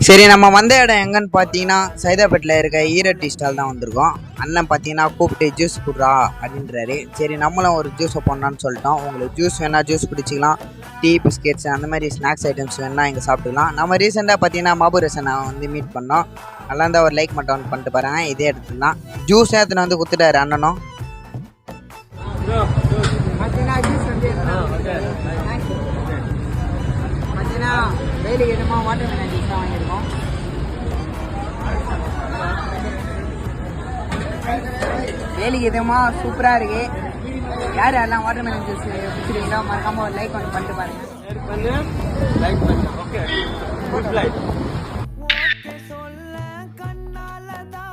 சரி, நம்ம வந்த இடம் எங்கன்னு பார்த்தீங்கன்னா சைதாப்பேட்டில் இருக்க ஈரட் டீ ஸ்டால் தான் வந்திருக்கோம். அண்ணன் பார்த்தீங்கன்னா கூப்பிட்டு ஜூஸ் குடுறா அப்படின்றாரு. சரி, நம்மளும் ஒரு ஜூஸை போடலான்னு சொல்லிட்டோம். உங்களுக்கு ஜூஸ் வேணா ஜூஸ் குடிச்சிக்கலாம், டீ பிஸ்கெட்ஸ் அந்த மாதிரி ஸ்நாக்ஸ் ஐட்டம்ஸ் வேணா இங்கே சாப்பிட்டுக்கலாம். நம்ம ரீசெண்டாக பார்த்தீங்கன்னா மாபுரசனை வந்து மீட் பண்ணோம். நல்லா இருந்தால் ஒரு லைக் மட்டும் பண்ணிட்டு பாருங்க. இதே எடுத்துக்கலாம். ஜூஸ் எடுத்துன்னு வந்து கொடுத்துட்டாரு அண்ணனும். வெயிலுக்கு எதுமாக வாட்டர் மெலன் ஜூஸ் தான் வாங்கியிருக்கோம். வேலைக்கு எதுமாக சூப்பராக இருக்குது. யார் யாரெல்லாம் வாட்டர் மெலன் ஜூஸ் குடிச்சிருக்கீங்களோ மறக்காமல் ஒரு லைக் பண்ணிட்டு பாருங்கள்.